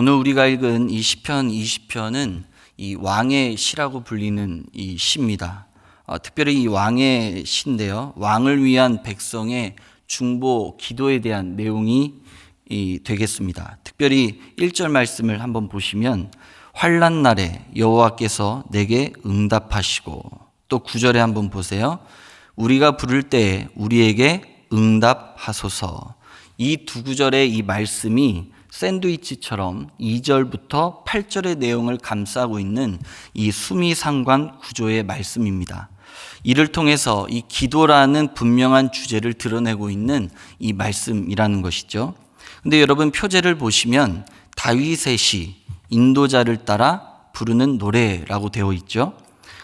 오늘 우리가 읽은 이 시편 20편은 이 왕의 시라고 불리는 이 시입니다. 특별히 이 왕의 시인데요. 왕을 위한 백성의 중보 기도에 대한 내용이 되겠습니다. 특별히 1절 말씀을 한번 보시면 환난 날에 여호와께서 내게 응답하시고, 또 9절에 한번 보세요. 우리가 부를 때에 우리에게 응답하소서. 이 두 구절의 이 말씀이 샌드위치처럼 2절부터 8절의 내용을 감싸고 있는 이 수미상관 구조의 말씀입니다. 이를 통해서 이 기도라는 분명한 주제를 드러내고 있는 이 말씀이라는 것이죠. 근데 여러분 표제를 보시면 다윗의 시, 인도자를 따라 부르는 노래라고 되어 있죠.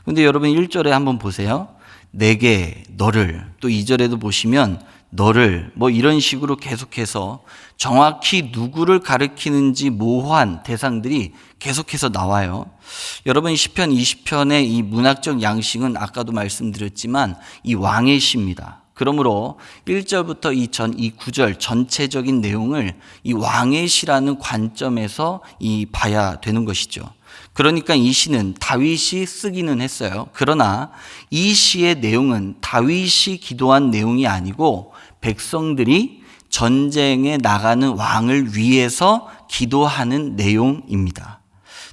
근데 여러분 1절에 한번 보세요. 내게, 너를, 또 2절에도 보시면 너를, 이런 식으로 계속해서 정확히 누구를 가리키는지 모호한 대상들이 계속해서 나와요. 여러분 시편 20편의 이 문학적 양식은 아까도 말씀드렸지만 이 왕의 시입니다. 그러므로 1절부터 이 9절 전체적인 내용을 이 왕의 시라는 관점에서 봐야 되는 것이죠. 그러니까 이 시는 다윗이 쓰기는 했어요. 그러나 이 시의 내용은 다윗이 기도한 내용이 아니고 백성들이 전쟁에 나가는 왕을 위해서 기도하는 내용입니다.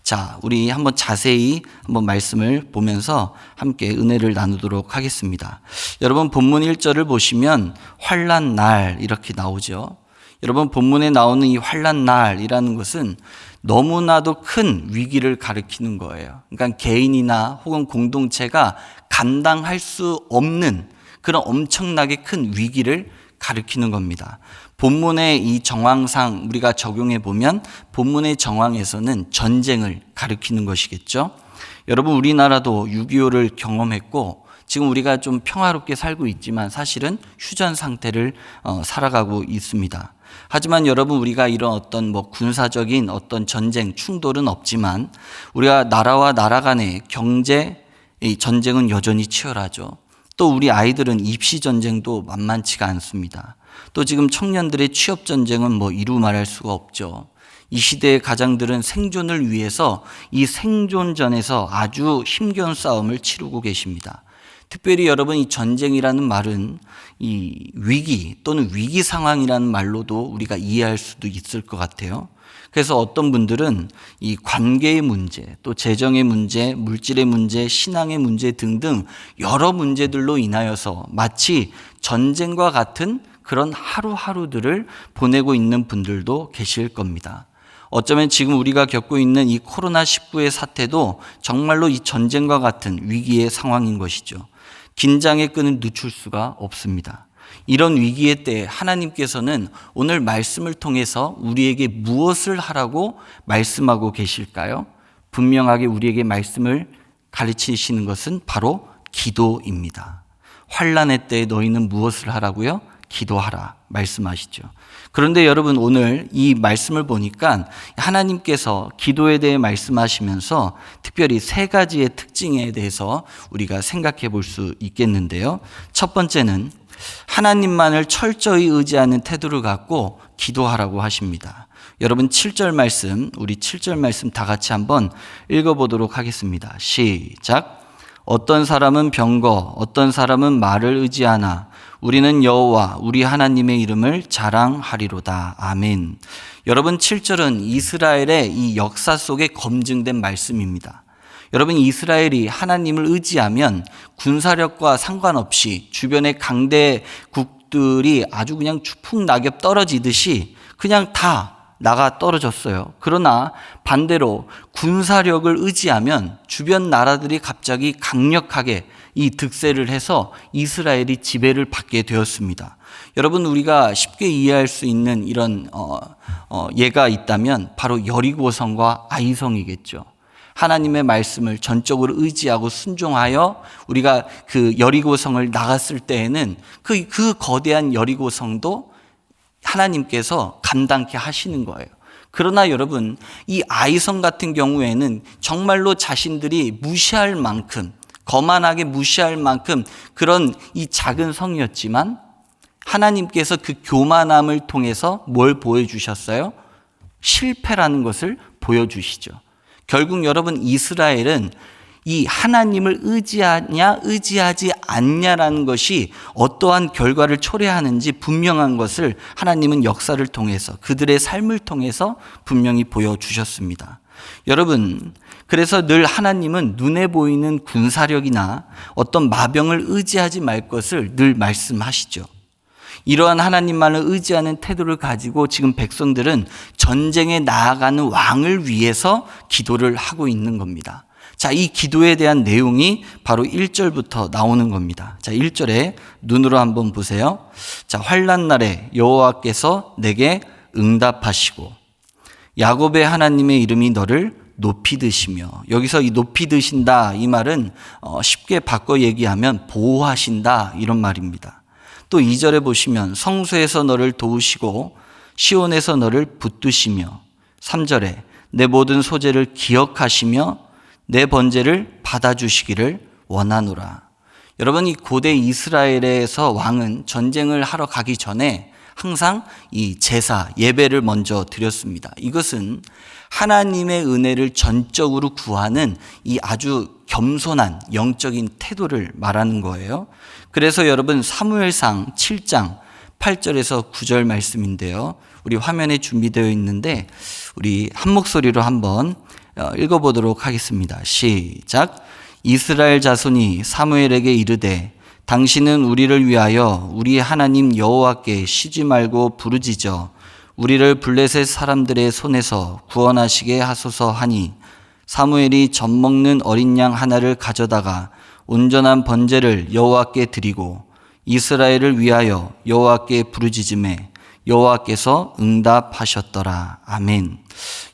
자, 우리 한번 자세히 한번 말씀을 보면서 함께 은혜를 나누도록 하겠습니다. 여러분 본문 1절을 보시면 환난 날 이렇게 나오죠. 여러분 본문에 나오는 이 환난 날이라는 것은 너무나도 큰 위기를 가리키는 거예요. 그러니까 개인이나 혹은 공동체가 감당할 수 없는 그런 엄청나게 큰 위기를 가리키는 겁니다. 본문의 이 정황상 우리가 적용해 보면 본문의 정황에서는 전쟁을 가리키는 것이겠죠. 여러분 우리나라도 6.25를 경험했고 지금 우리가 좀 평화롭게 살고 있지만 사실은 휴전 상태를 살아가고 있습니다. 하지만 여러분 우리가 이런 어떤 군사적인 어떤 전쟁 충돌은 없지만 우리가 나라와 나라 간의 경제 전쟁은 여전히 치열하죠. 또 우리 아이들은 입시 전쟁도 만만치가 않습니다. 또 지금 청년들의 취업 전쟁은 이루 말할 수가 없죠. 이 시대의 가장들은 생존을 위해서 이 생존전에서 아주 힘겨운 싸움을 치르고 계십니다. 특별히 여러분 이 전쟁이라는 말은 이 위기 또는 위기 상황이라는 말로도 우리가 이해할 수도 있을 것 같아요. 그래서 어떤 분들은 이 관계의 문제, 또 재정의 문제, 물질의 문제, 신앙의 문제 등등 여러 문제들로 인하여서 마치 전쟁과 같은 그런 하루하루들을 보내고 있는 분들도 계실 겁니다. 어쩌면 지금 우리가 겪고 있는 이 코로나19의 사태도 정말로 이 전쟁과 같은 위기의 상황인 것이죠. 긴장의 끈을 늦출 수가 없습니다. 이런 위기의 때에 하나님께서는 오늘 말씀을 통해서 우리에게 무엇을 하라고 말씀하고 계실까요? 분명하게 우리에게 말씀을 가르치시는 것은 바로 기도입니다. 환난의 때에 너희는 무엇을 하라고요? 기도하라 말씀하시죠. 그런데 여러분 오늘 이 말씀을 보니까 하나님께서 기도에 대해 말씀하시면서 특별히 세 가지의 특징에 대해서 우리가 생각해 볼 수 있겠는데요. 첫 번째는 하나님만을 철저히 의지하는 태도를 갖고 기도하라고 하십니다. 여러분 7절 말씀, 우리 7절 말씀 다 같이 한번 읽어보도록 하겠습니다. 시작. 어떤 사람은 병거, 어떤 사람은 말을 의지하나 우리는 여호와 우리 하나님의 이름을 자랑하리로다. 아멘. 여러분 7절은 이스라엘의 이 역사 속에 검증된 말씀입니다. 여러분 이스라엘이 하나님을 의지하면 군사력과 상관없이 주변의 강대국들이 아주 그냥 추풍낙엽 떨어지듯이 그냥 다 나가 떨어졌어요. 그러나 반대로 군사력을 의지하면 주변 나라들이 갑자기 강력하게 이 득세를 해서 이스라엘이 지배를 받게 되었습니다. 여러분 우리가 쉽게 이해할 수 있는 이런 예가 있다면 바로 여리고성과 아이성이겠죠. 하나님의 말씀을 전적으로 의지하고 순종하여 우리가 그 여리고성을 나갔을 때에는 그 거대한 여리고성도 하나님께서 감당케 하시는 거예요. 그러나 여러분 이 아이성 같은 경우에는 정말로 자신들이 무시할 만큼 거만하게 무시할 만큼 그런 이 작은 성이었지만 하나님께서 그 교만함을 통해서 뭘 보여주셨어요? 실패라는 것을 보여주시죠. 결국 여러분, 이스라엘은 이 하나님을 의지하냐 의지하지 않냐라는 것이 어떠한 결과를 초래하는지 분명한 것을 하나님은 역사를 통해서, 그들의 삶을 통해서 분명히 보여주셨습니다. 여러분, 그래서 늘 하나님은 눈에 보이는 군사력이나 어떤 마병을 의지하지 말 것을 늘 말씀하시죠. 이러한 하나님만을 의지하는 태도를 가지고 지금 백성들은 전쟁에 나아가는 왕을 위해서 기도를 하고 있는 겁니다. 자, 이 기도에 대한 내용이 바로 1절부터 나오는 겁니다. 자, 1절에 눈으로 한번 보세요. 자, 환난 날에 여호와께서 내게 응답하시고 야곱의 하나님의 이름이 너를 높이 드시며, 여기서 이 높이 드신다 이 말은 쉽게 바꿔 얘기하면 보호하신다 이런 말입니다. 또 2절에 보시면 성소에서 너를 도우시고 시온에서 너를 붙드시며, 3절에 내 모든 소재를 기억하시며 내 번제를 받아주시기를 원하노라. 여러분, 이 고대 이스라엘에서 왕은 전쟁을 하러 가기 전에 항상 이 제사, 예배를 먼저 드렸습니다. 이것은 하나님의 은혜를 전적으로 구하는 이 아주 겸손한 영적인 태도를 말하는 거예요. 그래서 여러분, 사무엘상 7장 8절에서 9절 말씀인데요. 우리 화면에 준비되어 있는데 우리 한 목소리로 한번 읽어보도록 하겠습니다. 시작. 이스라엘 자손이 사무엘에게 이르되 당신은 우리를 위하여 우리 하나님 여호와께 쉬지 말고 부르짖어 우리를 블레셋 사람들의 손에서 구원하시게 하소서 하니, 사무엘이 젖먹는 어린 양 하나를 가져다가 온전한 번제를 여호와께 드리고 이스라엘을 위하여 여호와께 부르짖음에 여호와께서 응답하셨더라. 아멘.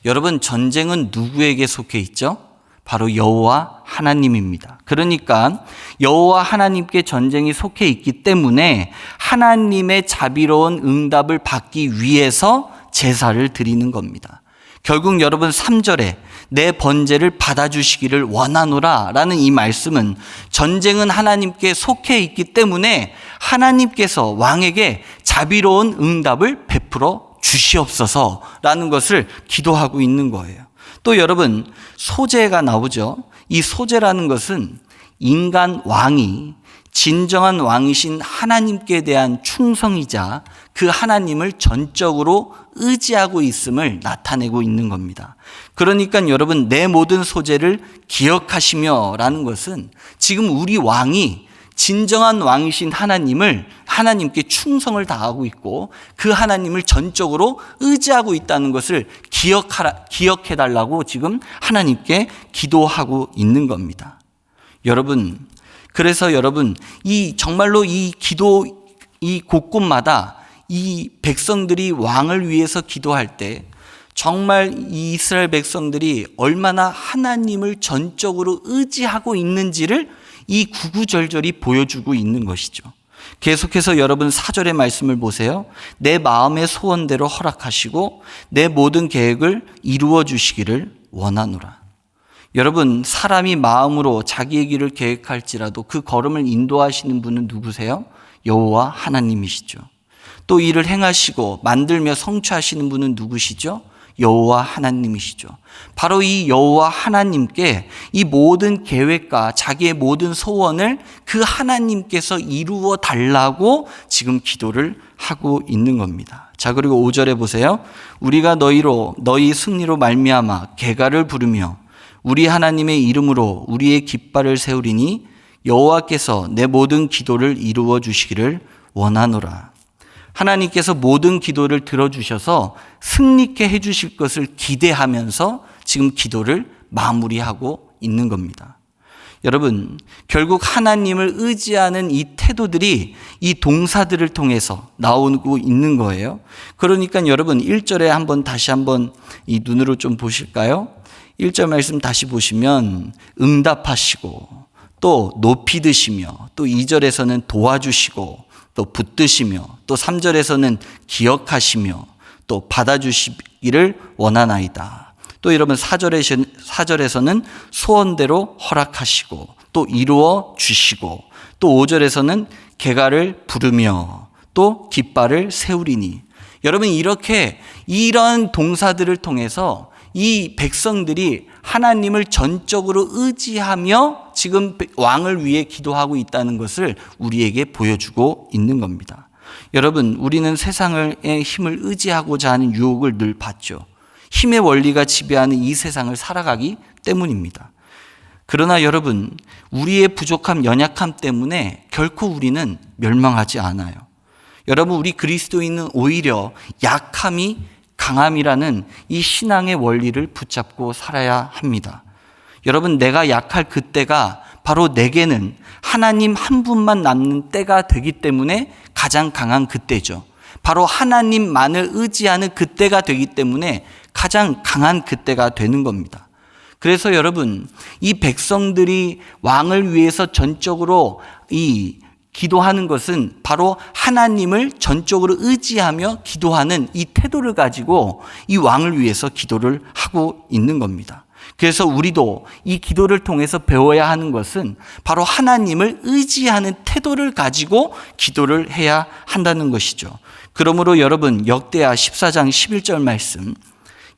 여러분, 전쟁은 누구에게 속해 있죠? 바로 여호와 하나님입니다. 그러니까 여호와 하나님께 전쟁이 속해 있기 때문에 하나님의 자비로운 응답을 받기 위해서 제사를 드리는 겁니다. 결국 여러분, 3절에 내 번제를 받아주시기를 원하노라 라는 이 말씀은 전쟁은 하나님께 속해 있기 때문에 하나님께서 왕에게 자비로운 응답을 베풀어 주시옵소서 라는 것을 기도하고 있는 거예요. 또 여러분, 소제가 나오죠. 이 소제라는 것은 인간 왕이 진정한 왕이신 하나님께 대한 충성이자 그 하나님을 전적으로 의지하고 있음을 나타내고 있는 겁니다. 그러니까 여러분, 내 모든 소제를 기억하시며 라는 것은 지금 우리 왕이 진정한 왕이신 하나님께 충성을 다하고 있고 그 하나님을 전적으로 의지하고 있다는 것을 기억해달라고 지금 하나님께 기도하고 있는 겁니다. 여러분, 그래서 여러분, 정말로 이 곳곳마다 이 백성들이 왕을 위해서 기도할 때 정말 이 이스라엘 백성들이 얼마나 하나님을 전적으로 의지하고 있는지를 이 구구절절히 보여주고 있는 것이죠. 계속해서 여러분 4절의 말씀을 보세요. 내 마음의 소원대로 허락하시고 내 모든 계획을 이루어 주시기를 원하노라. 여러분, 사람이 마음으로 자기의 길을 계획할지라도 그 걸음을 인도하시는 분은 누구세요? 여호와 하나님이시죠. 또 이를 행하시고 만들며 성취하시는 분은 누구시죠? 여호와 하나님이시죠. 바로 이 여호와 하나님께 이 모든 계획과 자기의 모든 소원을 그 하나님께서 이루어 달라고 지금 기도를 하고 있는 겁니다. 자, 그리고 5절에 보세요. 우리가 너희 승리로 말미암아 개가를 부르며 우리 하나님의 이름으로 우리의 깃발을 세우리니 여호와께서 내 모든 기도를 이루어 주시기를 원하노라. 하나님께서 모든 기도를 들어주셔서 승리케 해주실 것을 기대하면서 지금 기도를 마무리하고 있는 겁니다. 여러분, 결국 하나님을 의지하는 이 태도들이 이 동사들을 통해서 나오고 있는 거예요. 그러니까 여러분 1절에 다시 한번 이 눈으로 좀 보실까요? 1절 말씀 다시 보시면 응답하시고 또 높이 드시며 또 2절에서는 도와주시고 또 붙드시며 또 3절에서는 기억하시며 또 받아주시기를 원하나이다. 또 여러분 4절에서는 소원대로 허락하시고 또 이루어 주시고 또 5절에서는 개가를 부르며 또 깃발을 세우리니. 여러분, 이런 동사들을 통해서 이 백성들이 하나님을 전적으로 의지하며 지금 왕을 위해 기도하고 있다는 것을 우리에게 보여주고 있는 겁니다. 여러분, 우리는 세상의 힘을 의지하고자 하는 유혹을 늘 받죠. 힘의 원리가 지배하는 이 세상을 살아가기 때문입니다. 그러나 여러분, 우리의 부족함, 연약함 때문에 결코 우리는 멸망하지 않아요. 여러분, 우리 그리스도인은 오히려 약함이 강함이라는 이 신앙의 원리를 붙잡고 살아야 합니다. 여러분, 내가 약할 그때가 바로 내게는 하나님 한 분만 남는 때가 되기 때문에 가장 강한 그때죠. 바로 하나님만을 의지하는 그때가 되기 때문에 가장 강한 그때가 되는 겁니다. 그래서 여러분, 이 백성들이 왕을 위해서 전적으로 기도하는 것은 바로 하나님을 전적으로 의지하며 기도하는 이 태도를 가지고 이 왕을 위해서 기도를 하고 있는 겁니다. 그래서 우리도 이 기도를 통해서 배워야 하는 것은 바로 하나님을 의지하는 태도를 가지고 기도를 해야 한다는 것이죠. 그러므로 여러분, 역대하 14장 11절 말씀,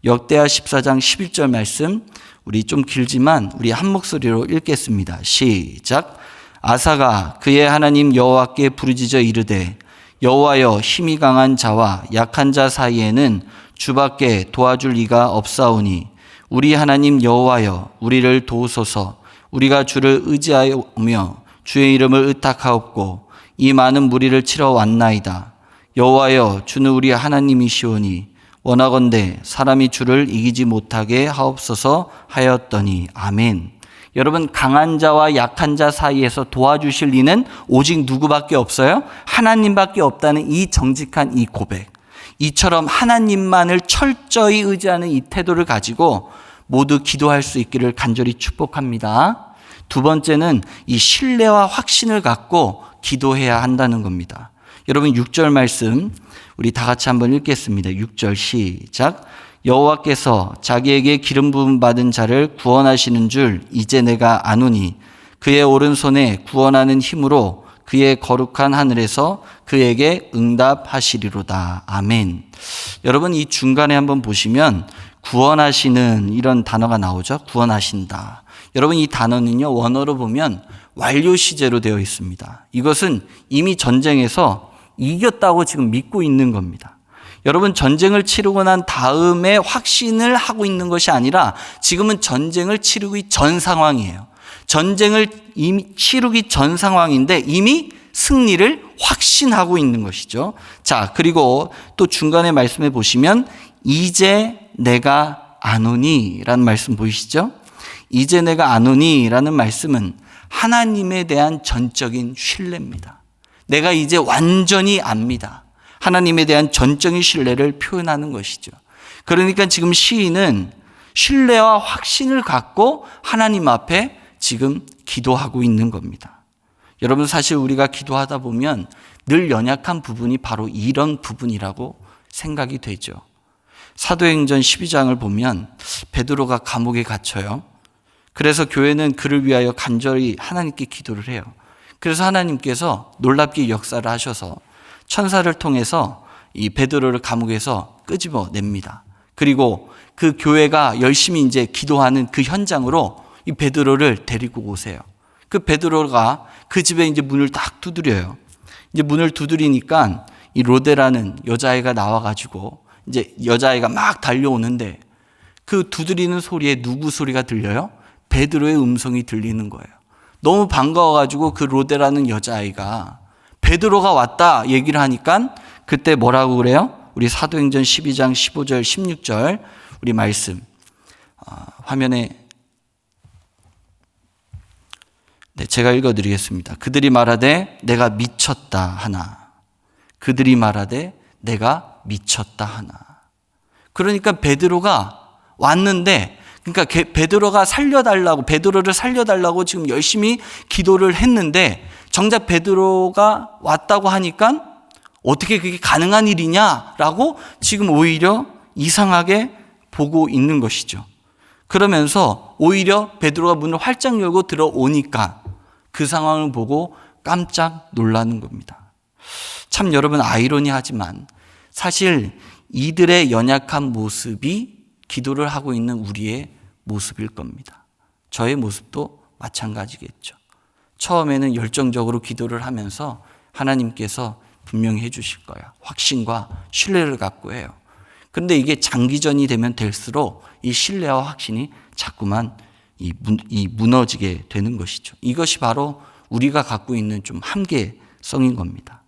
역대하 14장 11절 말씀, 우리 좀 길지만 우리 한 목소리로 읽겠습니다. 시작. 아사가 그의 하나님 여호와께 부르짖어 이르되 여호와여, 힘이 강한 자와 약한 자 사이에는 주밖에 도와줄 이가 없사오니 우리 하나님 여호와여, 우리를 도우소서. 우리가 주를 의지하며 주의 이름을 의탁하옵고 이 많은 무리를 치러 왔나이다. 여호와여, 주는 우리 하나님이시오니 원하건대 사람이 주를 이기지 못하게 하옵소서 하였더니. 아멘. 여러분, 강한 자와 약한 자 사이에서 도와주실 이는 오직 누구밖에 없어요? 하나님밖에 없다는 이 정직한 이 고백. 이처럼 하나님만을 철저히 의지하는 이 태도를 가지고 모두 기도할 수 있기를 간절히 축복합니다. 두 번째는 이 신뢰와 확신을 갖고 기도해야 한다는 겁니다. 여러분, 6절 말씀 우리 다 같이 한번 읽겠습니다. 6절 시작. 여호와께서 자기에게 기름 부음 받은 자를 구원하시는 줄 이제 내가 아노니 그의 오른손에 구원하는 힘으로 그의 거룩한 하늘에서 그에게 응답하시리로다. 아멘. 여러분, 이 중간에 한번 보시면 구원하시는 이런 단어가 나오죠. 구원하신다. 여러분, 이 단어는요, 원어로 보면 완료 시제로 되어 있습니다. 이것은 이미 전쟁에서 이겼다고 지금 믿고 있는 겁니다. 여러분, 전쟁을 치르고 난 다음에 확신을 하고 있는 것이 아니라 지금은 전쟁을 치르기 전 상황이에요. 전쟁을 이미 치르기 전 상황인데 이미 승리를 확신하고 있는 것이죠. 자, 그리고 또 중간에 말씀해 보시면 이제 내가 아노니 라는 말씀 보이시죠? 이제 내가 아노니 라는 말씀은 하나님에 대한 전적인 신뢰입니다. 내가 이제 완전히 압니다. 하나님에 대한 전적인 신뢰를 표현하는 것이죠. 그러니까 지금 시인은 신뢰와 확신을 갖고 하나님 앞에 지금 기도하고 있는 겁니다. 여러분, 사실 우리가 기도하다 보면 늘 연약한 부분이 바로 이런 부분이라고 생각이 되죠. 사도행전 12장을 보면 베드로가 감옥에 갇혀요. 그래서 교회는 그를 위하여 간절히 하나님께 기도를 해요. 그래서 하나님께서 놀랍게 역사를 하셔서 천사를 통해서 이 베드로를 감옥에서 끄집어냅니다. 그리고 그 교회가 열심히 이제 기도하는 그 현장으로 이 베드로를 데리고 오세요. 그 베드로가 그 집에 이제 문을 딱 두드려요. 이제 문을 두드리니까 이 로데라는 여자아이가 나와가지고 이제 여자아이가 막 달려오는데 그 두드리는 소리에 누구 소리가 들려요? 베드로의 음성이 들리는 거예요. 너무 반가워가지고 그 로데라는 여자아이가 베드로가 왔다 얘기를 하니까 그때 뭐라고 그래요? 우리 사도행전 12장 15절 16절 우리 말씀 화면에 제가 읽어드리겠습니다. 그들이 말하되 내가 미쳤다 하나. 그들이 말하되 내가 미쳤다 하나. 그러니까 베드로가 왔는데, 그러니까 베드로를 살려달라고 지금 열심히 기도를 했는데 정작 베드로가 왔다고 하니까 어떻게 그게 가능한 일이냐라고 지금 오히려 이상하게 보고 있는 것이죠. 그러면서 오히려 베드로가 문을 활짝 열고 들어오니까 그 상황을 보고 깜짝 놀라는 겁니다. 참 여러분, 아이러니하지만 사실 이들의 연약한 모습이 기도를 하고 있는 우리의 모습일 겁니다. 저의 모습도 마찬가지겠죠. 처음에는 열정적으로 기도를 하면서 하나님께서 분명히 해주실 거야. 확신과 신뢰를 갖고 해요. 그런데 이게 장기전이 되면 될수록 이 신뢰와 확신이 자꾸만 무너지게 되는 것이죠. 이것이 바로 우리가 갖고 있는 좀 한계성인 겁니다.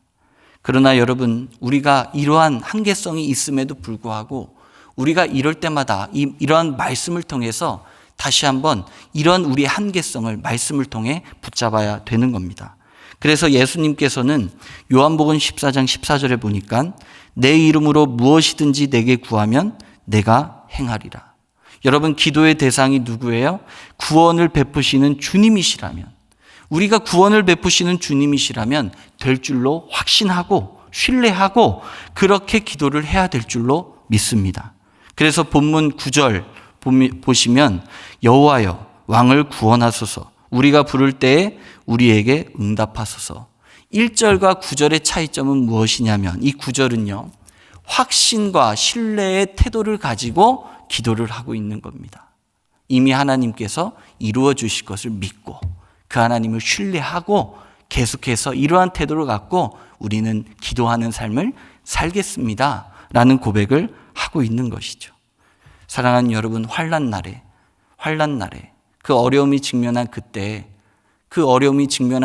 그러나 여러분, 우리가 이러한 한계성이 있음에도 불구하고 우리가 이럴 때마다 이러한 말씀을 통해서 다시 한번 이런 우리의 한계성을 말씀을 통해 붙잡아야 되는 겁니다. 그래서 예수님께서는 요한복음 14장 14절에 보니까 내 이름으로 무엇이든지 내게 구하면 내가 행하리라. 여러분, 기도의 대상이 누구예요? 구원을 베푸시는 주님이시라면, 우리가 구원을 베푸시는 주님이시라면 될 줄로 확신하고 신뢰하고 그렇게 기도를 해야 될 줄로 믿습니다. 그래서 본문 9절 보시면 여호와여 왕을 구원하소서, 우리가 부를 때에 우리에게 응답하소서. 1절과 9절의 차이점은 무엇이냐면, 이 9절은요, 확신과 신뢰의 태도를 가지고 기도를 하고 있는 겁니다. 이미 하나님께서 이루어 주실 것을 믿고 그 하나님을 신뢰하고 계속해서 이러한 태도를 갖고 우리는 기도하는 삶을 살겠습니다 라는 고백을 하고 있는 것이죠. 사랑하는 여러분, 환난 날에 그 어려움이 직면한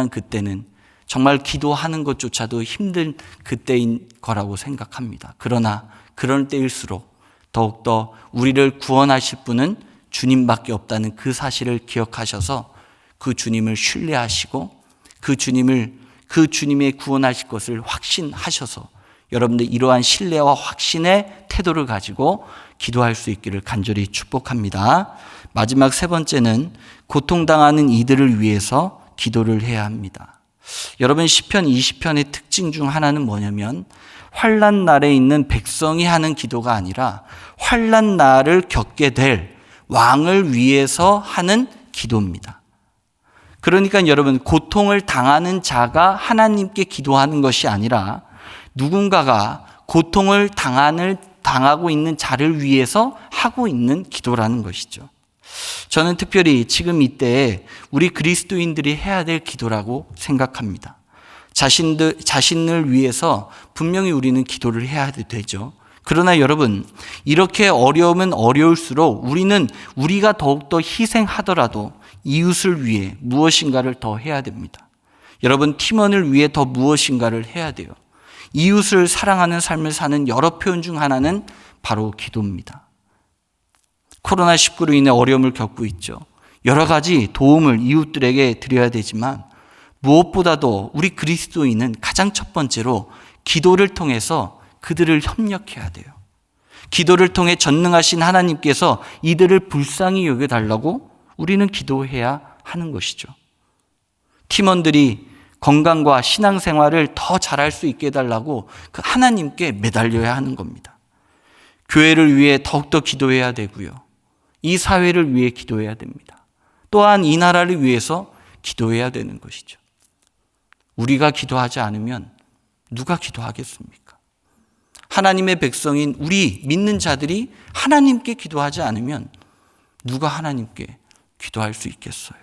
그때는 정말 기도하는 것조차도 힘든 그때인 거라고 생각합니다. 그러나 그런 때일수록 더욱더 우리를 구원하실 분은 주님밖에 없다는 그 사실을 기억하셔서 그 주님을 신뢰하시고 그 주님의 구원하실 것을 확신하셔서 여러분들 이러한 신뢰와 확신의 태도를 가지고 기도할 수 있기를 간절히 축복합니다. 마지막 세 번째는 고통당하는 이들을 위해서 기도를 해야 합니다. 여러분, 시편 20편의 특징 중 하나는 뭐냐면 환난 날에 있는 백성이 하는 기도가 아니라 환난 날을 겪게 될 왕을 위해서 하는 기도입니다. 그러니까 여러분, 고통을 당하는 자가 하나님께 기도하는 것이 아니라 누군가가 고통을 당하고 있는 자를 위해서 하고 있는 기도라는 것이죠. 저는 특별히 지금 이때에 우리 그리스도인들이 해야 될 기도라고 생각합니다. 자신을 위해서 분명히 우리는 기도를 해야 되죠. 그러나 여러분, 이렇게 어려우면 어려울수록 우리가 더욱더 희생하더라도 이웃을 위해 무엇인가를 더 해야 됩니다. 여러분, 팀원을 위해 더 무엇인가를 해야 돼요. 이웃을 사랑하는 삶을 사는 여러 표현 중 하나는 바로 기도입니다. 코로나19로 인해 어려움을 겪고 있죠. 여러 가지 도움을 이웃들에게 드려야 되지만 무엇보다도 우리 그리스도인은 가장 첫 번째로 기도를 통해서 그들을 협력해야 돼요. 기도를 통해 전능하신 하나님께서 이들을 불쌍히 여겨달라고 우리는 기도해야 하는 것이죠. 팀원들이 건강과 신앙생활을 더 잘할 수 있게 해달라고 그 하나님께 매달려야 하는 겁니다. 교회를 위해 더욱더 기도해야 되고요. 이 사회를 위해 기도해야 됩니다. 또한 이 나라를 위해서 기도해야 되는 것이죠. 우리가 기도하지 않으면 누가 기도하겠습니까? 하나님의 백성인 우리 믿는 자들이 하나님께 기도하지 않으면 누가 하나님께 기도할 수 있겠어요?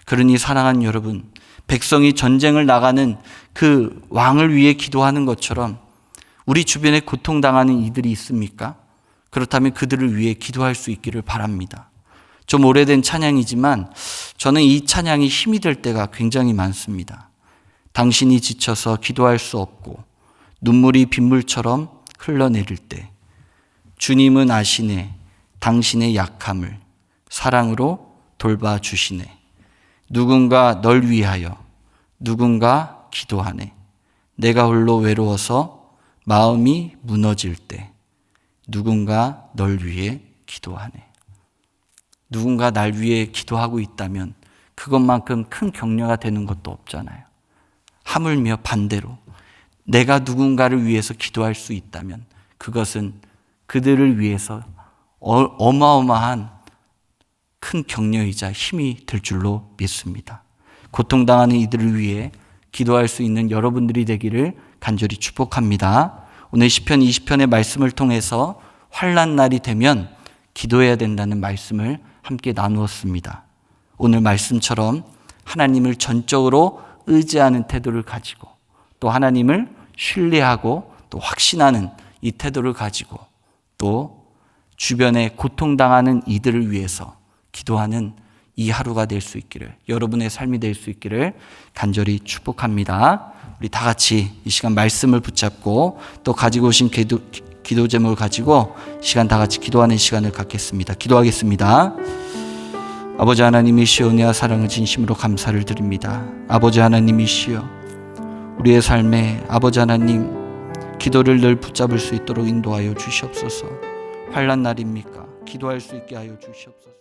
그러니 사랑하는 여러분, 백성이 전쟁을 나가는 그 왕을 위해 기도하는 것처럼 우리 주변에 고통당하는 이들이 있습니까? 그렇다면 그들을 위해 기도할 수 있기를 바랍니다. 좀 오래된 찬양이지만 저는 이 찬양이 힘이 될 때가 굉장히 많습니다. 당신이 지쳐서 기도할 수 없고 눈물이 빗물처럼 흘러내릴 때 주님은 아시네 당신의 약함을 사랑으로 돌봐주시네. 누군가 널 위하여 누군가 기도하네. 내가 홀로 외로워서 마음이 무너질 때 누군가 널 위해 기도하네. 누군가 날 위해 기도하고 있다면 그것만큼 큰 격려가 되는 것도 없잖아요. 하물며 반대로 내가 누군가를 위해서 기도할 수 있다면 그것은 그들을 위해서 어마어마한 큰 격려이자 힘이 될 줄로 믿습니다. 고통당하는 이들을 위해 기도할 수 있는 여러분들이 되기를 간절히 축복합니다. 오늘 시편 20편의 말씀을 통해서 환난 날이 되면 기도해야 된다는 말씀을 함께 나누었습니다. 오늘 말씀처럼 하나님을 전적으로 의지하는 태도를 가지고 또 하나님을 신뢰하고 또 확신하는 이 태도를 가지고 또 주변에 고통당하는 이들을 위해서 기도하는 이 하루가 될 수 있기를, 여러분의 삶이 될 수 있기를 간절히 축복합니다. 우리 다 같이 이 시간 말씀을 붙잡고 또 가지고 오신 기도 제목을 가지고 시간 다 같이 기도하는 시간을 갖겠습니다. 기도하겠습니다. 아버지 하나님이시여, 은혜와 사랑을 진심으로 감사를 드립니다. 아버지 하나님이시여, 우리의 삶에 아버지 하나님 기도를 늘 붙잡을 수 있도록 인도하여 주시옵소서. 환난 날입니까? 기도할 수 있게 하여 주시옵소서.